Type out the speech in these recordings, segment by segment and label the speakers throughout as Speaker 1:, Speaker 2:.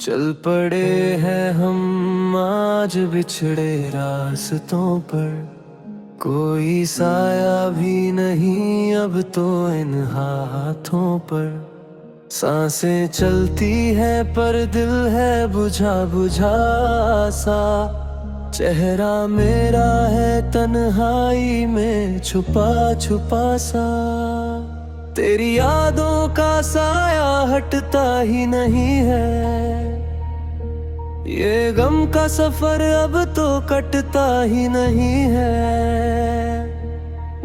Speaker 1: चल पड़े हैं हम आज बिछड़े रास्तों पर, कोई साया भी नहीं अब तो इन हाथों पर। सांसें चलती है पर दिल है बुझा बुझा सा, चेहरा मेरा है तन्हाई में छुपा छुपा सा। तेरी यादों का साया हटता ही नहीं है, ये गम का सफर अब तो कटता ही नहीं है।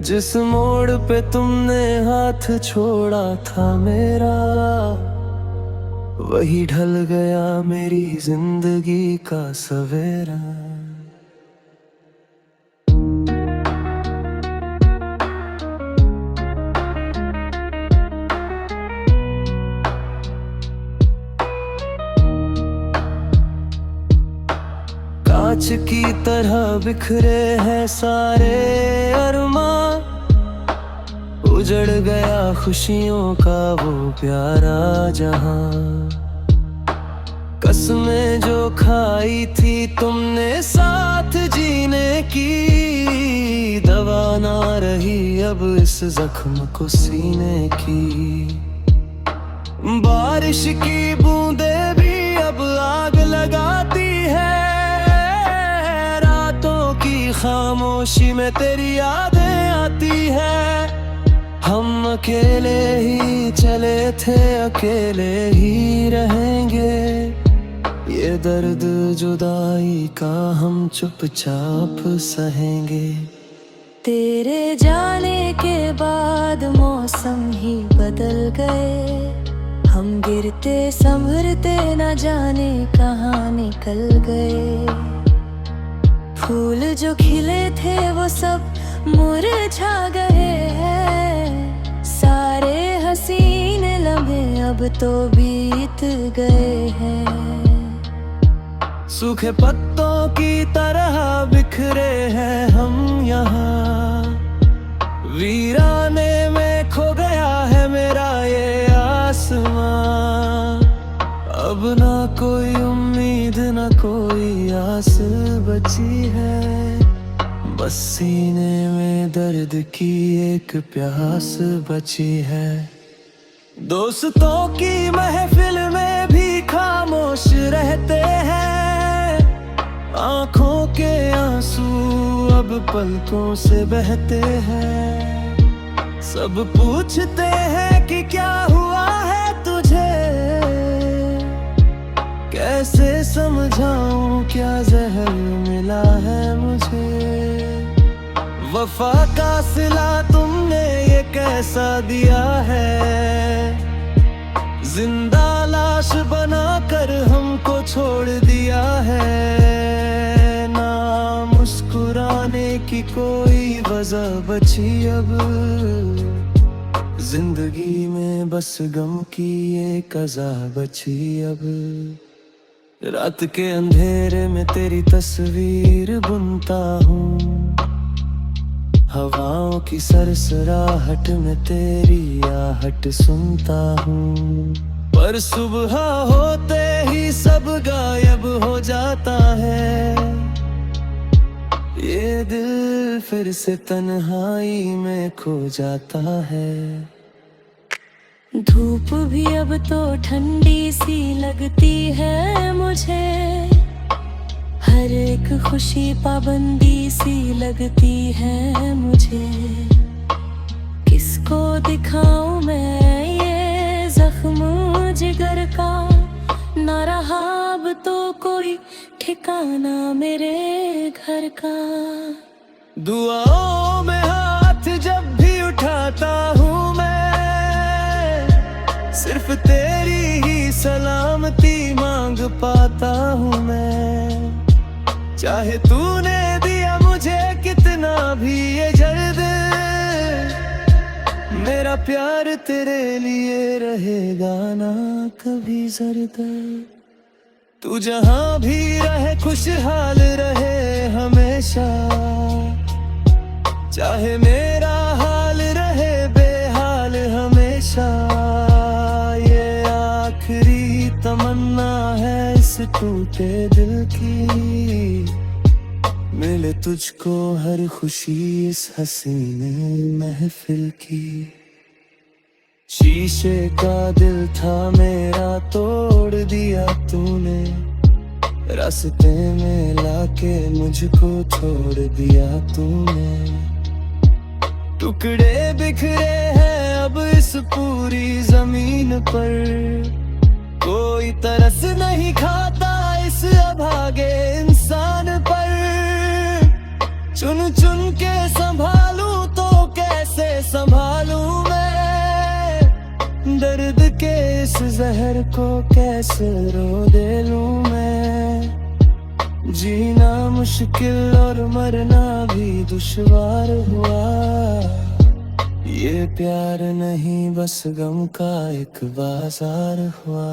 Speaker 1: जिस मोड़ पे तुमने हाथ छोड़ा था मेरा, वही ढल गया मेरी जिंदगी का सवेरा। कांच की तरह बिखरे हैं सारे अरमां, उजड़ गया खुशियों का वो प्यारा जहां। कसमें जो खाई थी तुमने साथ जीने की, दवा ना रही अब इस जख्म को सीने की। बारिश की बूंदें भी अब आग लगाती है, खामोशी में तेरी यादें आती है। हम अकेले ही चले थे अकेले ही रहेंगे, ये दर्द जुदाई का हम चुपचाप सहेंगे।
Speaker 2: तेरे जाने के बाद मौसम ही बदल गए, हम गिरते संभरते न जाने कहाँ निकल गए। फूल जो खिले थे वो सब मुरझा गए हैं, सारे हसीन लम्हे अब तो बीत गए हैं।
Speaker 1: सूखे पत्तों की तरह बिखरे हैं हम यहाँ, वीराने में खो गया है मेरा ये आसमां। अब ना कोई उम्मीद ना कोई आस बची है, बस सीने में दर्द की एक प्यास बची है। दोस्तों की महफिल में भी खामोश रहते हैं, आंखों के आंसू अब पलकों से बहते हैं। सब पूछते हैं कि क्या हुआ है तुझे, कैसे समझाऊं क्या जहर मिला है मुझे। वफा का सिला तुमने ये कैसा दिया है, जिंदा लाश बनाकर हमको छोड़ दिया है। ना मुस्कुराने की कोई वजह बची अब, जिंदगी में बस गम की ये कज़ा बची अब। रात के अंधेरे में तेरी तस्वीर बुनता हूँ, हवाओं की सरसराहट में तेरी आहट सुनता हूँ। पर सुबह होते ही सब गायब हो जाता है, ये दिल फिर से तन्हाई में खो जाता है।
Speaker 2: धूप भी अब तो ठंडी सी लगती है मुझे, हर एक खुशी पाबंदी सी लगती है मुझे। किसको दिखाऊं मैं ये जख्म जिगर का, ना रहा अब तो कोई ठिकाना मेरे घर का।
Speaker 1: दुआओं में हाथ जब भी उठाता हूँ मैं, सिर्फ तेरी ही सलामती मांग पाता हूँ मैं। चाहे तूने दिया मुझे कितना भी ये जर्द, मेरा प्यार तेरे लिए रहेगा ना कभी जर्द। तू जहाँ भी रहे खुशहाल रहे हमेशा, चाहे मेरा हाल रहे बेहाल हमेशा। ये आखिरी तमन्ना है टूटे दिल की, मिले तुझको हर खुशी इस हसीने महफिल की। शीशे का दिल था मेरा तोड़ दिया तूने, रास्ते में लाके मुझको छोड़ दिया तूने। टुकड़े बिखरे हैं अब इस पूरी जमीन पर, कोई तरस नहीं खाता इस अभागे इंसान पर। चुन चुन के संभालूं तो कैसे संभालूं मैं, दर्द के इस जहर को कैसे रो दे लूं मैं। जीना मुश्किल और मरना भी दुश्वार हुआ, ये प्यार नहीं बस गम का एक बाजार हुआ।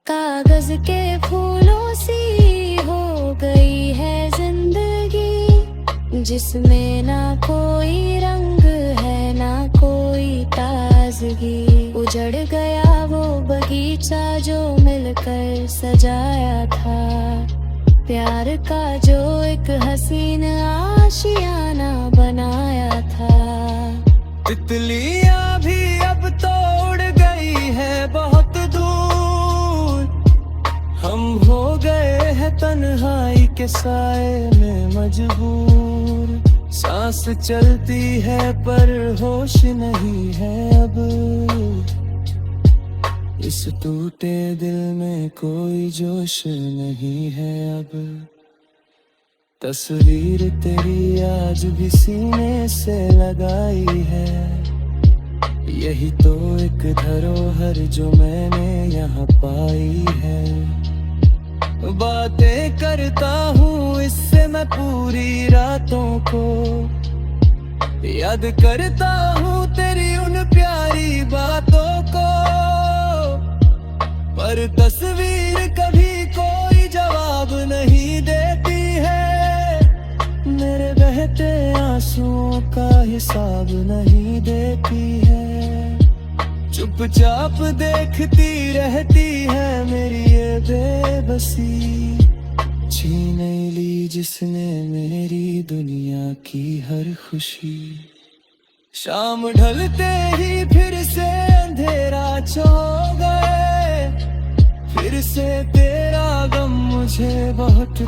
Speaker 2: कागज के फूलों सी हो गई है जिंदगी, जिसमें ना कोई रंग है ना कोई ताजगी। उजड़ गया वो बगीचा जो मिलकर सजाया था, प्यार का जो एक हसीन आशियाना बनाया था।
Speaker 1: तितलियां भी अब तो उड़ गई है बहुत दूर, हम हो गए हैं तन्हाई के साए में मजबूर। सांस चलती है पर होश नहीं है अब, इस टूटे दिल में कोई जोश नहीं है अब। तस्वीर तेरी आज भी सीने से लगाई है, यही तो एक धरोहर जो मैंने यहाँ पाई है। बातें करता हूँ इससे मैं पूरी रातों को, याद करता हूँ तेरी उन प्यारी बातों को। पर तस्वीर कभी कोई जवाब नहीं देती है, मेरे बहते आंसुओं का हिसाब नहीं देती है। चुपचाप देखती रहती है मेरी ये बेबसी, छीन ली जिसने मेरी दुनिया की हर खुशी। शाम ढलते ही फिर से अंधेरा छो गए, फिर से तेरा गम मुझे बहुत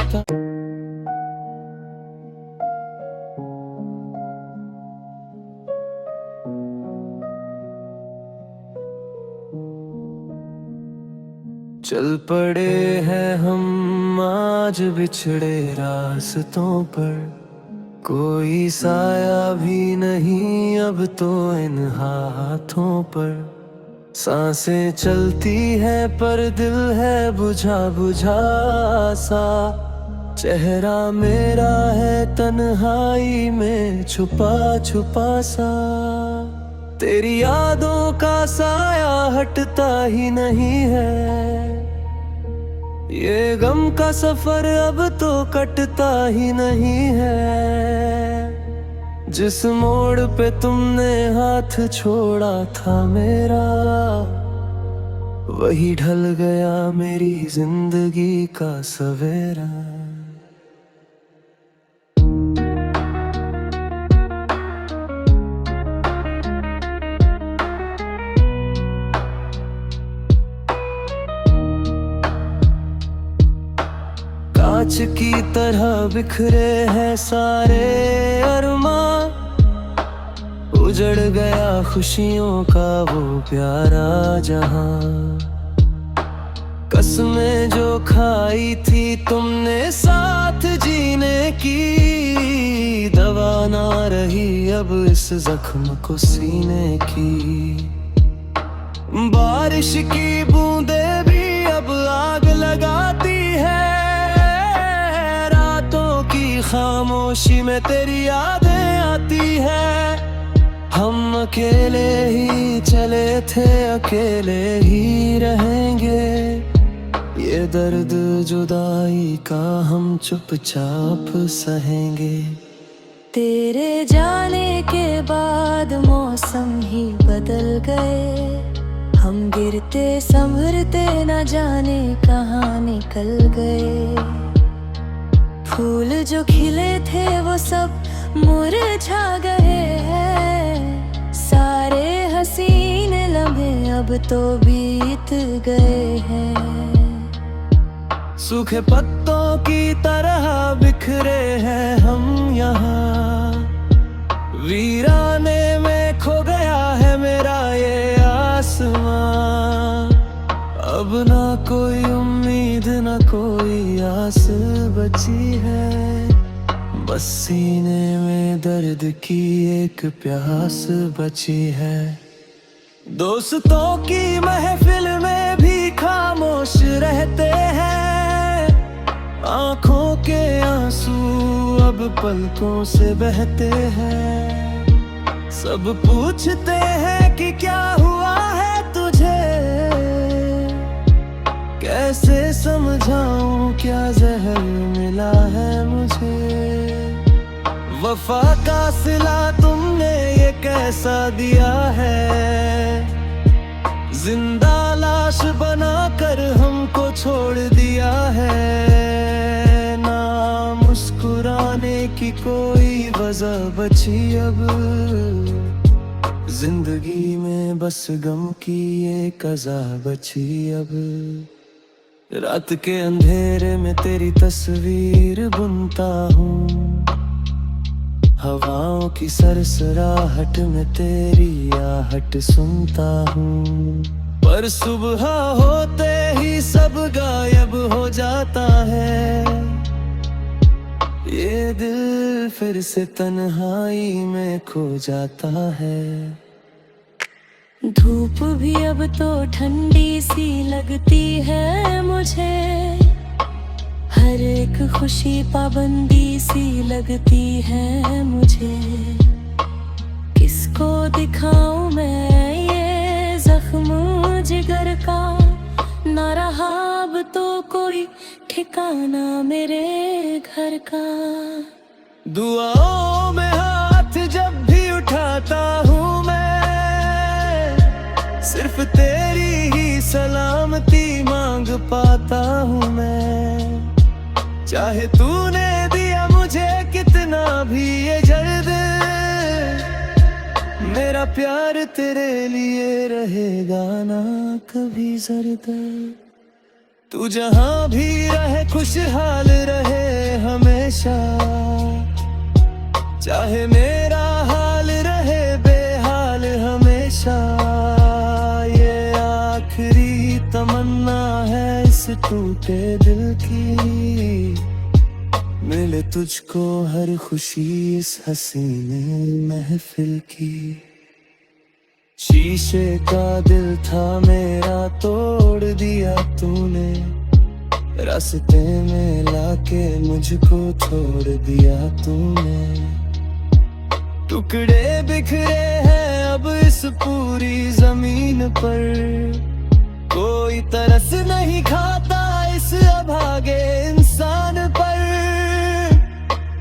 Speaker 1: चल पड़े हैं हम आज बिछड़े रास्तों पर, कोई साया भी नहीं अब तो इन हाथों पर। सांसें चलती है पर दिल है बुझा बुझा सा, चेहरा मेरा है तन्हाई में छुपा छुपा सा। तेरी यादों का साया हटता ही नहीं है, ये गम का सफर अब तो कटता ही नहीं है। जिस मोड़ पे तुमने हाथ छोड़ा था मेरा, वही ढल गया मेरी जिंदगी का सवेरा। कांच की तरह बिखरे हैं सारे अरमां, उजड़ गया खुशियों का वो प्यारा जहां। कसमें जो खाई थी तुमने साथ जीने की, दवा ना रही अब इस जख्म को सीने की। बारिश की बूंदें भी अब आग लगाती है, खामोशी में तेरी यादें आती है। हम अकेले ही चले थे अकेले ही रहेंगे, ये दर्द जुदाई का हम चुपचाप सहेंगे।
Speaker 2: तेरे जाने के बाद मौसम ही बदल गए, हम गिरते संभरते न जाने कहाँ निकल गए। फूल जो खिले थे वो सब मुरझा गए हैं। सारे हसीन लम्हे अब तो बीत गए हैं।
Speaker 1: सूखे पत्तों की तरह बिखरे हैं हम यहाँ। वीराने में खो गया है मेरा ये आसमां। अब ना कोई उम्मीद ना कोई आस बची है। बस सीने में दर्द की एक प्यास बची है। दोस्तों की महफिल में भी खामोश रहते हैं। आंखों के आंसू अब पलकों से बहते हैं। सब पूछते हैं कि क्या हुआ है तुझे। कैसे समझाऊं क्या जहर मिला है मुझे। वफा का सिला तुमने ये कैसा दिया है। जिंदा लाश बनाकर हमको छोड़ दिया है। ना मुस्कुराने की कोई वजह बची अब। जिंदगी में बस गम की ये कज़ा बची अब। रात के अंधेरे में तेरी तस्वीर बुनता हूँ। हवाओं की सरसराहट में तेरी आहट सुनता हूँ। पर सुबह होते ही सब गायब हो जाता है। ये दिल फिर से तन्हाई में खो जाता है।
Speaker 2: धूप भी अब तो ठंडी सी लगती है मुझे। हर एक खुशी पाबंदी सी लगती है मुझे। किसको दिखाऊं मैं ये जख्म जिगर का। ना रहा अब तो कोई ठिकाना मेरे घर का।
Speaker 1: दुआओं में हाथ जब भी उठाता हूँ मैं। सिर्फ तेरी ही सलामती मांग पाता हूँ मैं। चाहे तूने दिया मुझे कितना भी ये जर्द। मेरा प्यार तेरे लिए रहेगा ना कभी जर्द। तू जहां भी रहे खुशहाल रहे हमेशा। चाहे मेरा हाल रहे बेहाल हमेशा। ये आखिरी तमन्ना है इस टूटे दिल की। मिले तुझको हर खुशी इस हसीने महफिल की। शीशे का दिल था मेरा तोड़ दिया तूने। रास्ते में लाके मुझको छोड़ दिया तूने। टुकड़े बिखरे हैं अब इस पूरी जमीन पर। कोई तरस नहीं खाता इस अभागे इंसान पर।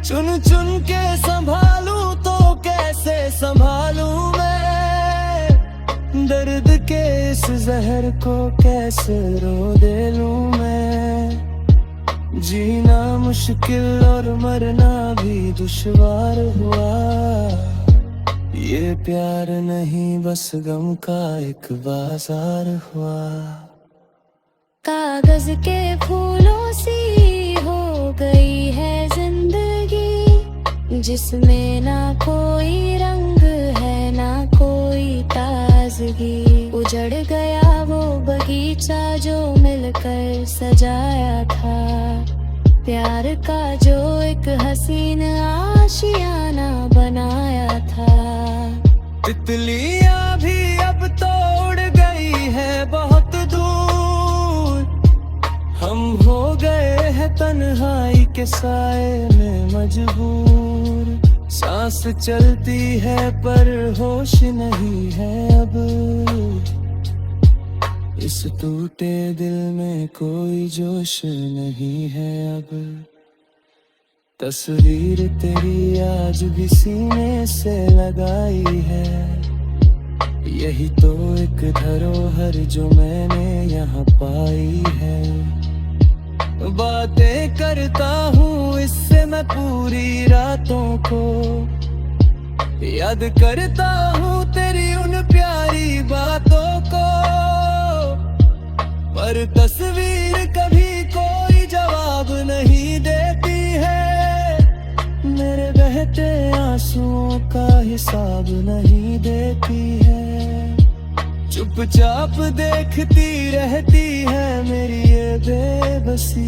Speaker 1: चुन चुन के संभालूं तो कैसे संभालूं मैं। दर्द के इस जहर को कैसे रो दे लूं मैं। जीना मुश्किल और मरना भी दुश्वार हुआ। ये प्यार नहीं बस गम का एक बाजार हुआ।
Speaker 2: कागज के फूलों सी हो गई है जिंदगी। जिसमें ना कोई रंग है ना कोई ताजगी। उजड़ गया वो बगीचा जो मिलकर सजाया था। प्यार का जो एक हसीन आशियाना बनाया था।
Speaker 1: तितलियां भी अब तो उड़ गई है बहुत दूर। हम हो गए हैं तन्हाई के साए में मजबूर। सांस चलती है पर होश नहीं है अब। इस टूटे दिल में कोई जोश नहीं है अब। तस्वीर तेरी आज भी सीने से लगाई है। यही तो एक धरोहर जो मैंने यहाँ पाई है। बातें करता हूँ इससे मैं पूरी रातों को, याद करता हूँ तेरी उन प्यारी बातों को। पर तस्वीर कभी कोई जवाब नहीं देती है, मेरे बहते आंसुओं का हिसाब नहीं देती है। चुपचाप देखती रहती है मेरी ये बेबसी,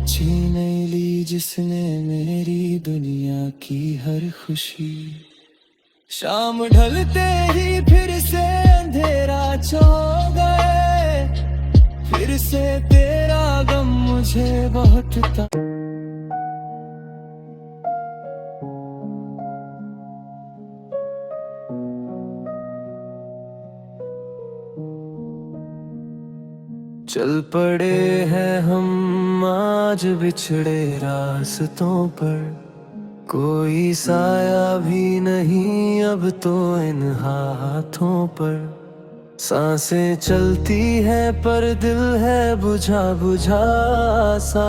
Speaker 1: छीन ली जिसने मेरी दुनिया की हर खुशी। शाम ढलते ही फिर से अंधेरा छो गए, फिर से तेरा गम मुझे बहुत चल पड़े हैं हम आज बिछड़े रास्तों पर, कोई साया भी नहीं अब तो इन हाथों पर। सांसें चलती है पर दिल है बुझा बुझा सा,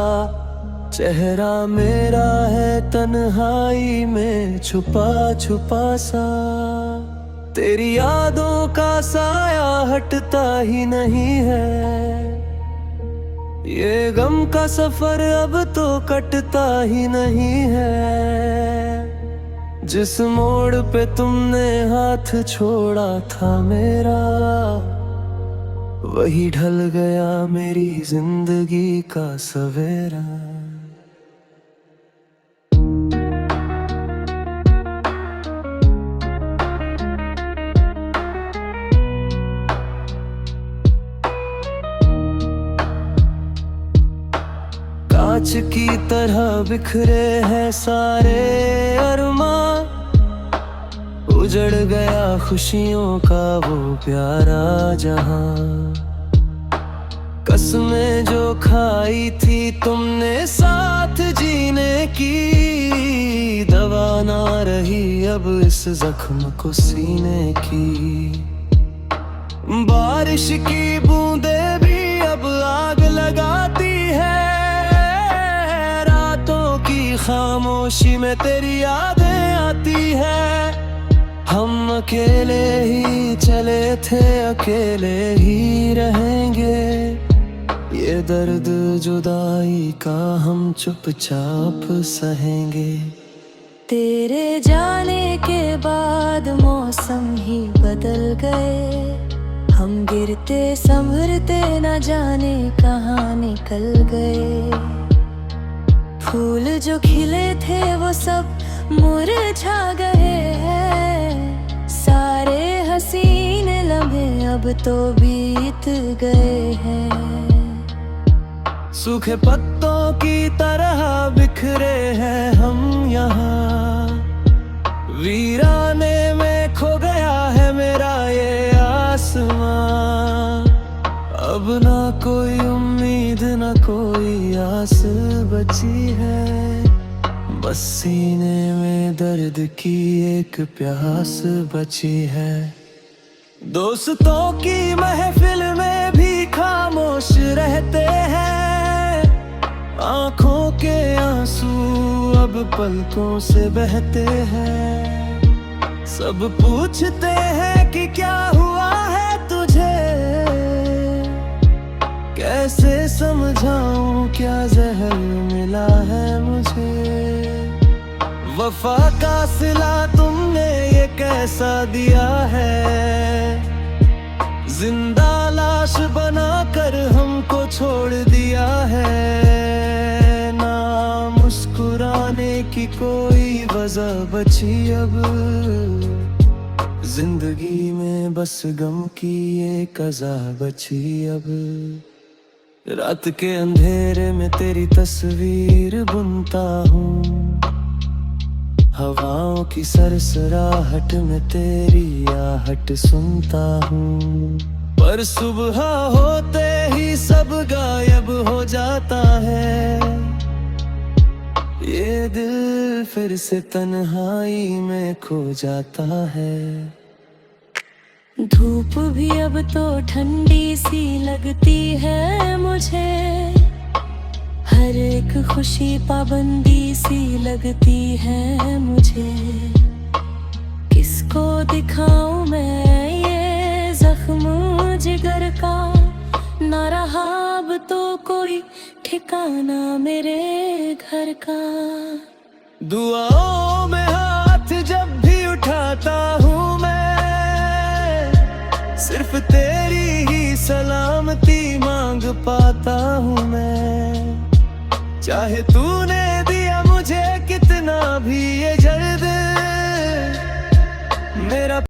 Speaker 1: चेहरा मेरा है तन्हाई में छुपा छुपा सा। तेरी यादों का साया हटता ही नहीं है, ये गम का सफर अब तो कटता ही नहीं है। जिस मोड़ पे तुमने हाथ छोड़ा था मेरा, वही ढल गया मेरी जिंदगी का सवेरा। कांच की तरह बिखरे हैं सारे अरमां, उजड़ गया खुशियों का वो प्यारा जहां। कसमें जो खाई थी तुमने साथ जीने की, दवा ना रही अब इस जख्म को सीने की। बारिश की बूंदें भी अब आग लगाती है, खामोशी में तेरी यादें आती है। हम अकेले ही चले थे अकेले ही रहेंगे, ये दर्द जुदाई का हम चुपचाप सहेंगे।
Speaker 2: तेरे जाने के बाद मौसम ही बदल गए, हम गिरते संभरते न जाने कहाँ निकल गए। फूल जो खिले थे वो सब मुरझा गए हैं, सारे हसीन लम्हे अब तो बीत गए हैं।
Speaker 1: सूखे पत्तों की तरह बिखरे हैं हम यहाँ, वीराने में खो गया है मेरा ये आसमां। अब ना कोई उम्मीद ना कोई आस बची है, बस सीने में दर्द की एक प्यास बची है। दोस्तों की महफिल में भी खामोश रहते हैं, आंखों के आंसू अब पलकों से बहते हैं। सब पूछते हैं कि क्या हुआ है तुझे, कैसे समझाऊं क्या जहर मिला है मुझे। वफा का सिला तुमने ये कैसा दिया है, जिंदा लाश बनाकर हमको छोड़ दिया है। ना मुस्कुराने की कोई वजह बची अब, जिंदगी में बस गम की एक अज़ा बची अब। रात के अंधेरे में तेरी तस्वीर बुनता हूँ, हवाओं की सरसराहट में तेरी आहट सुनता हूँ। पर सुबह होते ही सब गायब हो जाता है, ये दिल फिर से तन्हाई में खो जाता है।
Speaker 2: धूप भी अब तो ठंडी सी लगती है मुझे, हर एक खुशी पाबंदी सी लगती है मुझे। किसको दिखाऊं मैं ये जख्म जिगर का, ना रहा अब तो कोई ठिकाना मेरे घर का।
Speaker 1: दुआओं में हाथ जब भी उठाता हूँ मैं, सिर्फ तेरी ही सलामती मांग पाता हूँ मैं। चाहे तूने दिया मुझे कितना भी ये जर्द, मेरा